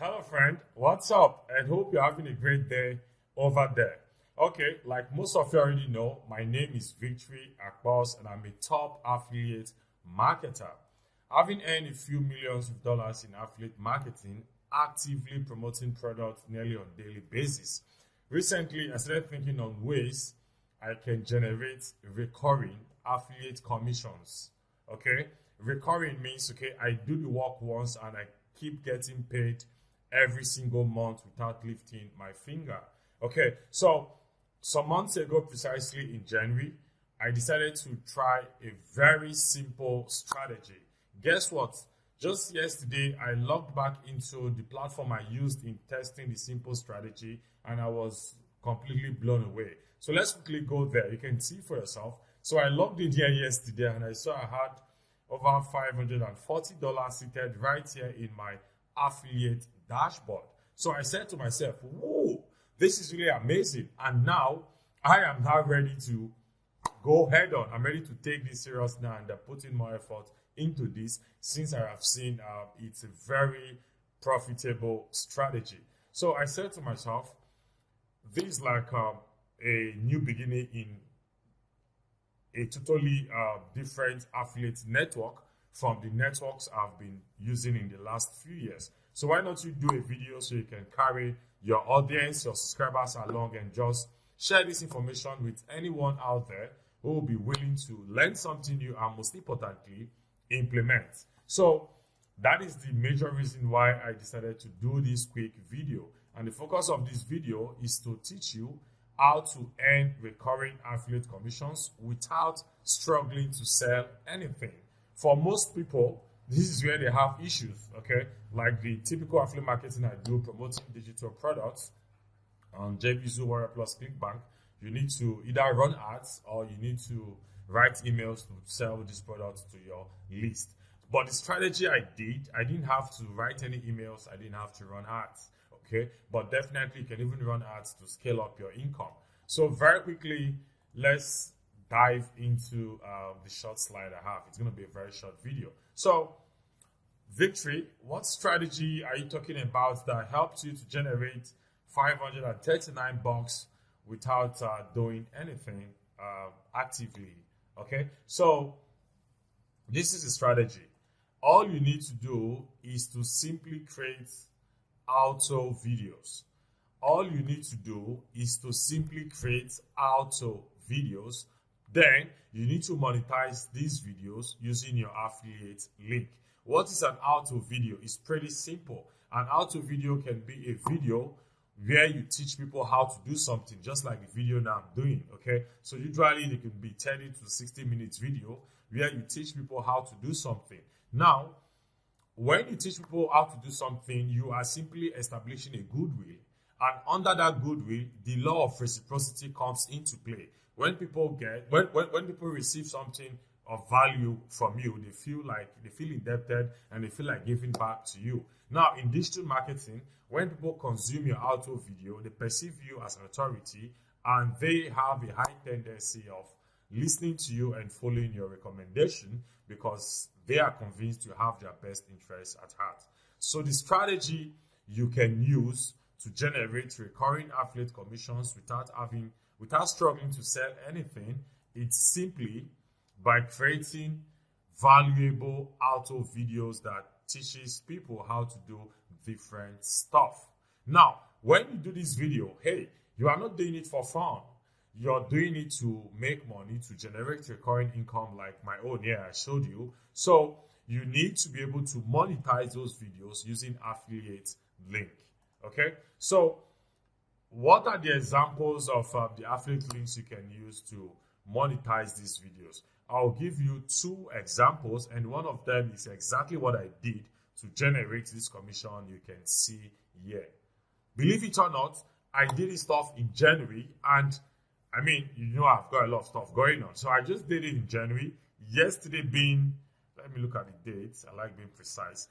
Hello, friend. What's up? And hope you're having a great day over there. Okay, like most of you already know, my name is Victory Akbos, and I'm a top affiliate marketer. Having earned a few millions of dollars in affiliate marketing, actively promoting products nearly on a daily basis. Recently, I started thinking on ways I can generate recurring affiliate commissions. Okay, recurring means okay, I do the work once and I keep getting paid every single month without lifting my finger. Okay, so some months ago, precisely in January, I decided to try a very simple strategy. Guess what? Just yesterday, I logged back into the platform I used in testing the simple strategy, and I was completely blown away. So let's quickly go there. You can see for yourself. So I logged in here yesterday, and I saw I had over $540 seated right here in my affiliate dashboard. So I said to myself, whoa, this is really amazing. And now I am now ready to go head on. I'm ready to take this serious now and put in more effort into this since I have seen it's a very profitable strategy. So I said to myself, this is like a new beginning in a totally different affiliate network from the networks I've been using in the last few years. So why not you do a video so you can carry your audience, your subscribers along and just share this information with anyone out there who will be willing to learn something new and most importantly, implement. So that is the major reason why I decided to do this quick video. And the focus of this video is to teach you how to earn recurring affiliate commissions without struggling to sell anything. For most people, this is where they have issues, okay? Like the typical affiliate marketing I do, promoting digital products on JVZoo, Warrior Plus, ClickBank. You need to either run ads or you need to write emails to sell this product to your list. But the strategy I didn't have to write any emails. I didn't have to run ads, okay? But definitely you can even run ads to scale up your income. So very quickly, let's dive into the short slide I have. It's going to be a very short video. So, Victory, what strategy are you talking about that helped you to generate $539 without doing anything actively? Okay, so this is a strategy. All you need to do is to simply create auto videos. All you need to do is to simply create auto videos. Then you need to monetize these videos using your affiliate link. What is an auto video? It's pretty simple. An auto video can be a video where you teach people how to do something, just like the video now I'm doing, okay? So usually they can be 30 to 60 minutes video where you teach people how to do something. Now, when you teach people how to do something, you are simply establishing a goodwill. And under that goodwill, the law of reciprocity comes into play. When people when people receive something of value from you, they feel indebted and they feel like giving back to you. Now, in digital marketing, when people consume your auto video, they perceive you as an authority and they have a high tendency of listening to you and following your recommendation because they are convinced you have their best interests at heart. So the strategy you can use to generate recurring affiliate commissions without struggling to sell anything, it's simply by creating valuable auto videos that teaches people how to do different stuff. Now, when you do this video, hey, you are not doing it for fun. You're doing it to make money, to generate recurring income like my own here I showed you. So you need to be able to monetize those videos using affiliate link. Okay, so what are the examples of the affiliate links you can use to monetize these videos? I'll give you two examples, and one of them is exactly what I did to generate this commission you can see here. Believe it or not, I did this stuff in January, and I mean, I've got a lot of stuff going on. So I just did it in January. Yesterday being, let me look at the dates. I like being precise.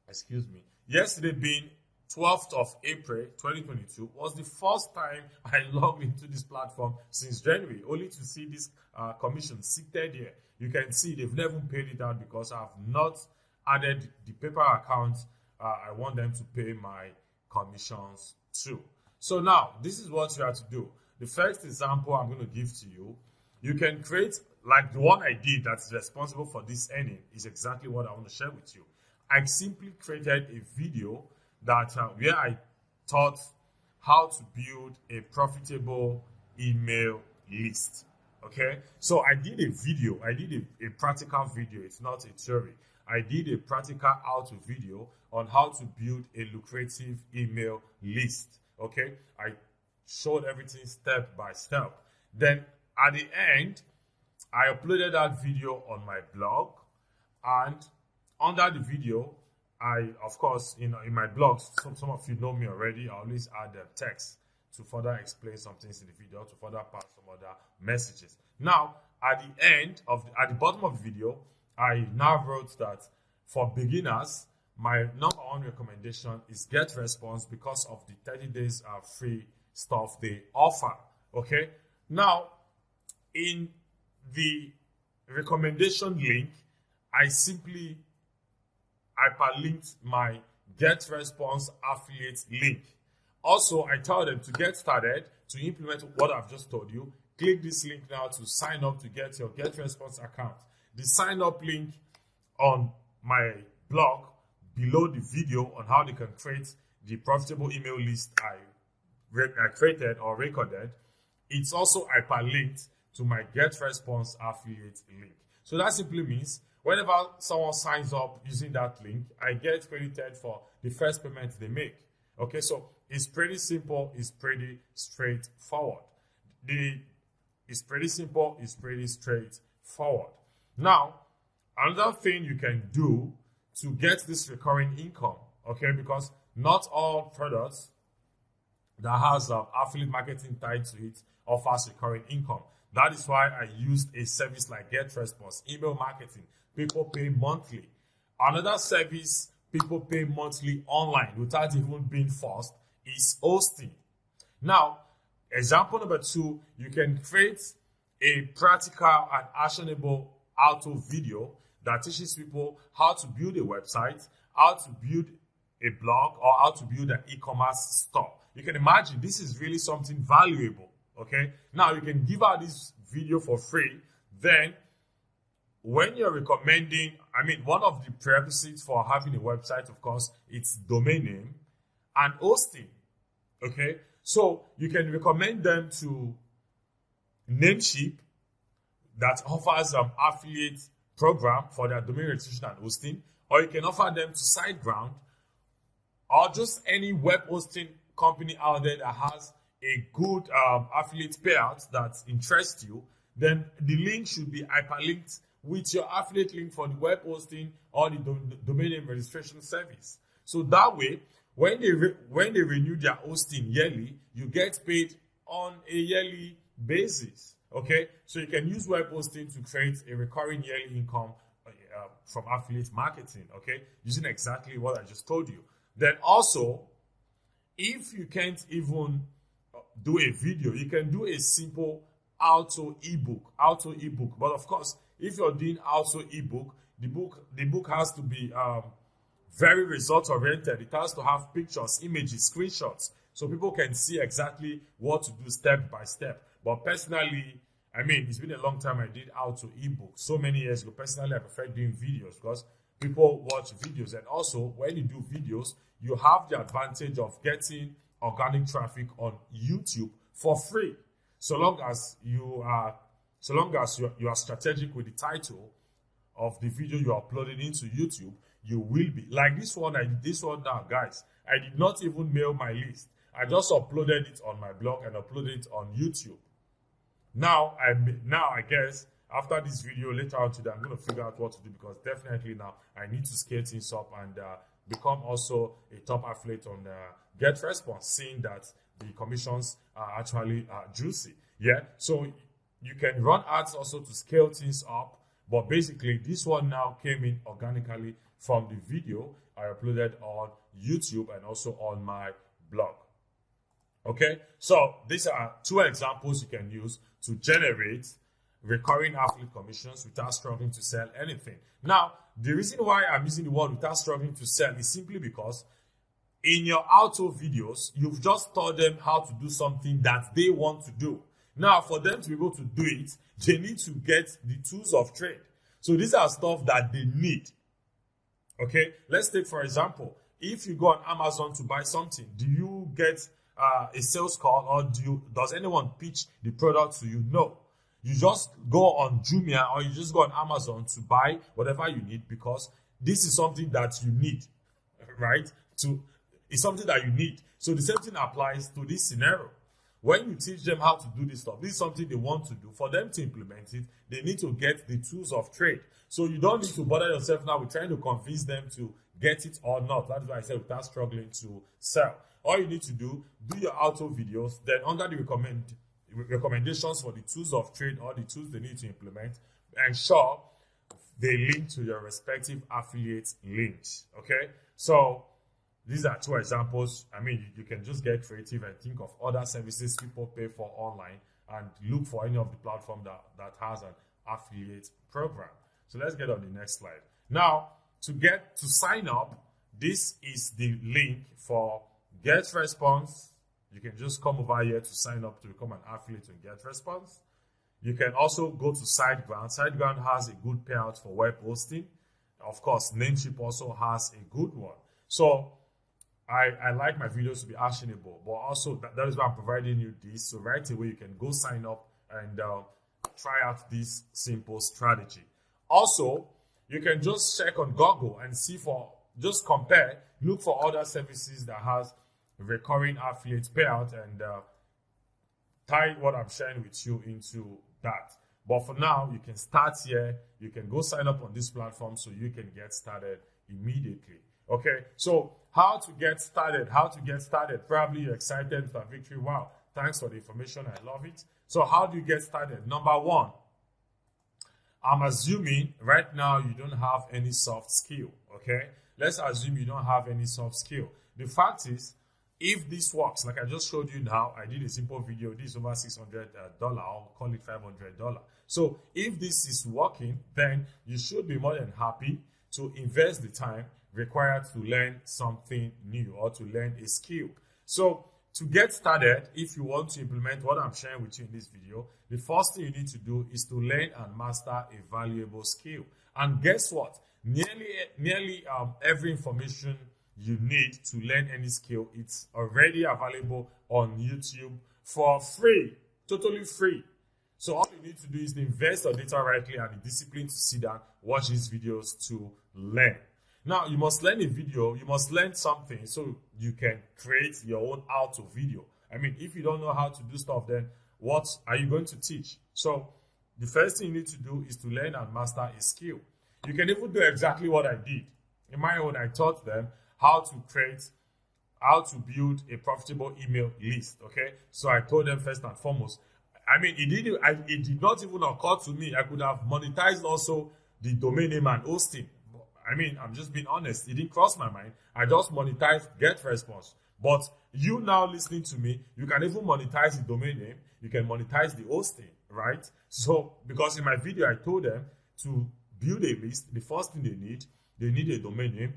Excuse me. Yesterday being 12th of April 2022 was the first time I logged into this platform since January, only to see this commission seated here. You can see they've never paid it out because I have not added the paper account I want them to pay my commissions too. So now, this is what you have to do. The first example I'm going to give to you, you can create, like the one I did that's responsible for this earning is exactly what I want to share with you. I simply created a video that where I taught how to build a profitable email list. Okay, so I did a video, I did a practical video, it's not a theory. I did a practical how-to video on how to build a lucrative email list. Okay, I showed everything step by step. Then at the end, I uploaded that video on my blog, and under the video, I, of course, in my blogs, some of you know me already, I always add text to further explain some things in the video, to further pass some other messages. Now, at the bottom of the video, I now wrote that for beginners, my number one recommendation is GetResponse because of the 30 days free stuff they offer. Okay. Now, in the recommendation link, I simply hyperlinked my GetResponse affiliate link. Also, I tell them to get started, to implement what I've just told you. Click this link now to sign up to get your GetResponse account. The sign up link on my blog below the video on how they can create the profitable email list I created or recorded, it's also hyperlinked to my GetResponse affiliate link. So that simply means whenever someone signs up using that link, I get credited for the first payment they make. Okay, so it's pretty simple, it's pretty straightforward. It's pretty simple, it's pretty straightforward. Now, another thing you can do to get this recurring income, okay, because not all products that has affiliate marketing tied to it offers recurring income. That is why I used a service like GetResponse, email marketing. People pay monthly. Another service people pay monthly online without even being forced is hosting. Now, example number 2, you can create a practical and actionable how-to video that teaches people how to build a website, how to build a blog, or how to build an e-commerce store. You can imagine this is really something valuable, okay? Now, you can give out this video for free. Then, when you're recommending, one of the prerequisites for having a website, of course, it's domain name and hosting, okay? So, you can recommend them to Namecheap that offers affiliate program for their domain registration and hosting, or you can offer them to SiteGround or just any web hosting company out there that has a good affiliate payout that interests you. Then the link should be hyperlinked with your affiliate link for the web hosting or the domain name registration service. So that way, when they renew their hosting yearly, you get paid on a yearly basis. Okay, so you can use web hosting to create a recurring yearly income from affiliate marketing. Okay, using exactly what I just told you. Then also, if you can't even do a video, you can do a simple auto ebook. But of course, if you're doing auto ebook, the book has to be very result oriented. It has to have pictures, images, screenshots, so people can see exactly what to do step by step. But personally, it's been a long time I did auto ebook. So many years ago, personally, I prefer doing videos because people watch videos. And also, when you do videos, you have the advantage of getting organic traffic on YouTube for free. So long as you are strategic with the title of the video you're uploading into YouTube, you will be. Like this one, I did this one now, guys. I did not even mail my list. I just uploaded it on my blog and uploaded it on YouTube. Now I guess after this video later on today, I'm going to figure out what to do, because definitely now I need to scale things up and become also a top affiliate on GetResponse, seeing that the commissions are actually juicy. Yeah, so you can run ads also to scale things up, but basically this one now came in organically from the video I uploaded on YouTube and also on my blog. Okay, so these are 2 examples you can use to generate recurring affiliate commissions without struggling to sell anything. Now, the reason why I'm using the word without struggling to sell is simply because in your auto videos, you've just taught them how to do something that they want to do. Now, for them to be able to do it, they need to get the tools of trade. So these are stuff that they need. Okay, let's take for example, if you go on Amazon to buy something, do you get a sales call, or does anyone pitch the product to you? No. You just go on Jumia or you just go on Amazon to buy whatever you need, because this is something that you need, right? It's something that you need. So the same thing applies to this scenario. When you teach them how to do this stuff, this is something they want to do. For them to implement it, they need to get the tools of trade. So you don't need to bother yourself now with trying to convince them to get it or not. That's why I said without struggling to sell. All you need to do your auto videos, then under the recommendations for the tools of trade or the tools they need to implement, ensure they link to your respective affiliate links. Okay? So these are two examples. I mean, you can just get creative and think of other services people pay for online and look for any of the platform that has an affiliate program. So let's get on the next slide. Now, to sign up, this is the link for GetResponse. You can just come over here to sign up to become an affiliate in GetResponse. You can also go to SiteGround. SiteGround has a good payout for web hosting. Of course, Namecheap also has a good one. So I like my videos to be actionable, but also that is why I'm providing you this. So right away, you can go sign up and try out this simple strategy. Also, you can just check on Google and just compare, look for other services that has recurring affiliate payout and tie what I'm sharing with you into that. But for now, you can start here. You can go sign up on this platform so you can get started immediately. Okay, so how to get started? Probably you're excited for Victory. Wow, thanks for the information. I love it. So how do you get started? Number one, I'm assuming right now you don't have any soft skill. Okay, let's assume you don't have any soft skill. The fact is, if this works, like I just showed you now, I did a simple video. This is over $600. I'll call it $500. So if this is working, then you should be more than happy to invest the time required to learn something new or to learn a skill. So to get started, if you want to implement what I'm sharing with you in this video, the first thing you need to do is to learn and master a valuable skill. And guess what? Nearly every information you need to learn any skill, it's already available on YouTube for free, totally free. So all you need to do is to invest your data rightly and the discipline to sit down, watch these videos to learn. Now, you must learn a video, you must learn something so you can create your own auto video. I mean, if you don't know how to do stuff, then what are you going to teach? So the first thing you need to do is to learn and master a skill. You can even do exactly what I did. In my own, I taught them how to build a profitable email list, okay? So I told them first and foremost, I mean, it did not even occur to me. I could have monetized also the domain name and hosting. I mean, I'm just being honest. It didn't cross my mind. I just monetized GetResponse. But you now listening to me, you can even monetize the domain name. You can monetize the hosting, right? So, because in my video, I told them to build a list. The first thing they need a domain name.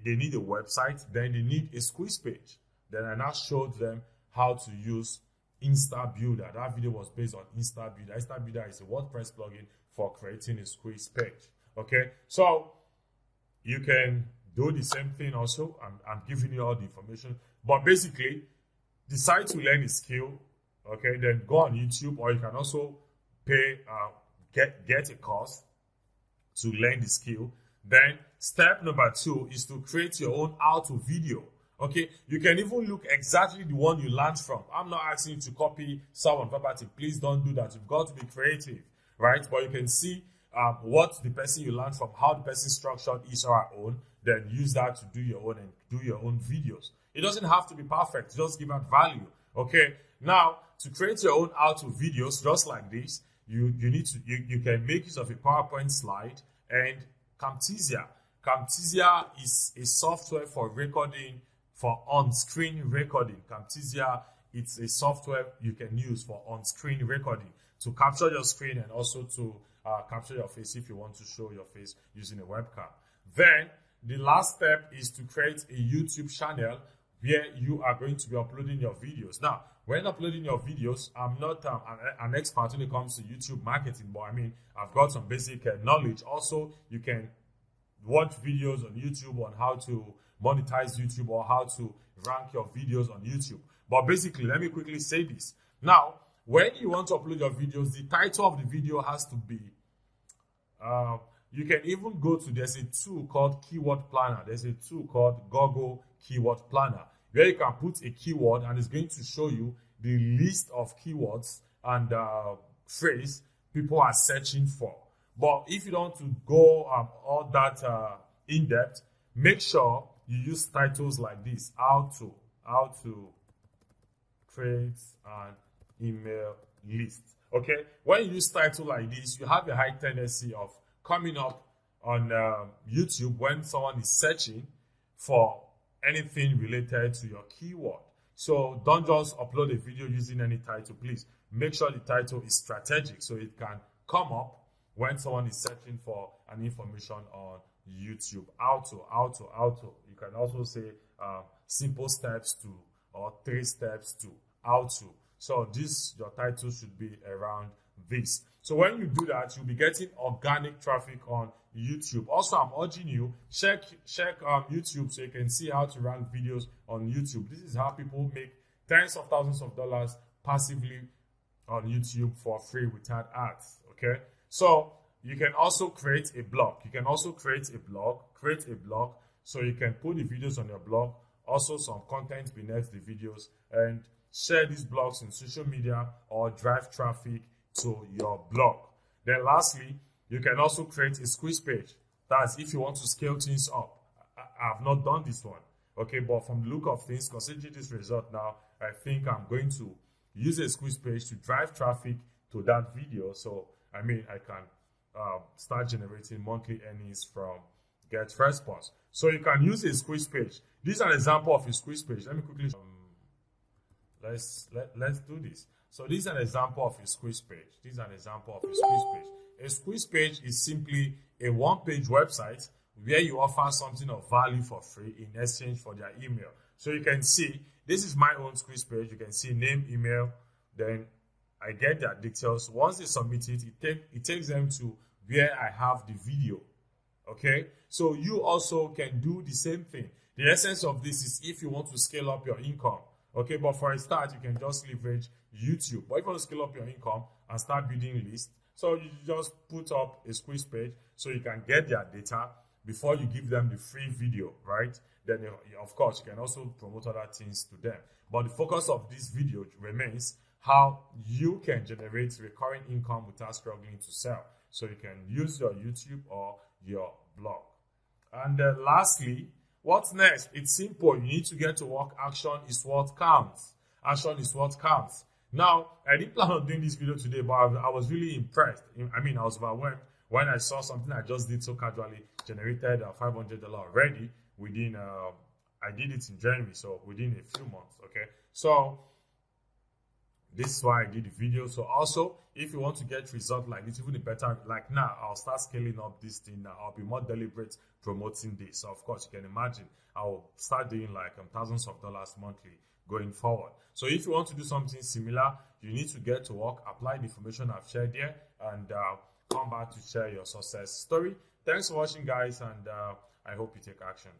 They need a website. Then they need a squeeze page. Then I now showed them how to use InstaBuilder. That video was based on InstaBuilder. InstaBuilder is a WordPress plugin for creating a squeeze page. Okay, so you can do the same thing also. I'm giving you all the information. But basically, decide to learn a skill. Okay, then go on YouTube, or you can also pay, get a course to learn the skill. Then step number 2 is to create your own auto video. Okay, you can even look exactly the one you learned from. I'm not asking you to copy someone verbatim. Please don't do that. You've got to be creative, right? But you can see what the person you learned from, how the person structured is our own, then use that to do your own and do your own videos. It doesn't have to be perfect, just give out value. Okay, now to create your own auto videos just like this, you can make use of a PowerPoint slide and Camtasia. Camtasia is a software for recording, for on-screen recording. Camtasia, it's a software you can use for on-screen recording. to capture your screen and also to capture your face if you want to show your face using a webcam. Then the last step is to create a YouTube channel where you are going to be uploading your videos. Now, when uploading your videos, I'm not an expert when it comes to YouTube marketing, but I mean, I've got some basic knowledge. Also, you can watch videos on YouTube on how to monetize YouTube or how to rank your videos on YouTube. But basically, let me quickly say this. Now, when you want to upload your videos, the title of the video has to be, you can even go to, there's a tool called Keyword Planner. There's a tool called Google Keyword Planner, where you can put a keyword and it's going to show you the list of keywords and phrase people are searching for. But if you don't want to go all that in depth, make sure you use titles like this: how to create an email list. Okay, when you use title like this, you have a high tendency of coming up on YouTube when someone is searching for anything related to your keyword. So don't just upload a video using any title. Please make sure the title is strategic so it can come up when someone is searching for an information on YouTube. How to. You can also say simple steps to, or 3 steps to how to. So your title should be around this. So when you do that, you'll be getting organic traffic on YouTube. Also, I'm urging you, check YouTube so you can see how to rank videos on YouTube. This is how people make tens of thousands of dollars passively on YouTube for free without ads. Okay, so you can also create a blog. Create a blog so you can put the videos on your blog, also some content beneath the videos, and share these blogs in social media or drive traffic to your blog. Then lastly, you can also create a squeeze page. That's if you want to scale things up. I've not done this one, okay, but from the look of things, considering this result now, I think I'm going to use a squeeze page to drive traffic to that video. So I mean, I can start generating monthly earnings from GetResponse. So you can use a squeeze page. This is an example of a squeeze page. Let me quickly let's do this. So this is an example of a squeeze page. A squeeze page is simply a one-page website where you offer something of value for free in exchange for their email. So you can see, this is my own squeeze page. You can see name, email, then I get their details. Once they submit it, it takes them to where I have the video. Okay, so you also can do the same thing. The essence of this is if you want to scale up your income. Okay, but for a start, you can just leverage YouTube. But if you want to scale up your income and start building lists, so you just put up a squeeze page so you can get their data before you give them the free video, right? Then, of course, you can also promote other things to them. But the focus of this video remains how you can generate recurring income without struggling to sell. So you can use your YouTube or your blog. And lastly, what's next? It's simple. You need to get to work. Action is what counts. Now, I didn't plan on doing this video today, but I was really impressed. I mean, I was overwhelmed when I saw something I just did so casually, generated $500 already within, I did it in January, so within a few months, okay? So, this is why I did the video. So also, if you want to get results like this, even better, like now, I'll start scaling up this thing now. I'll be more deliberate promoting this. So of course, you can imagine, I'll start doing like thousands of dollars monthly going forward. So if you want to do something similar, you need to get to work, apply the information I've shared here, and come back to share your success story. Thanks for watching, guys, and I hope you take action.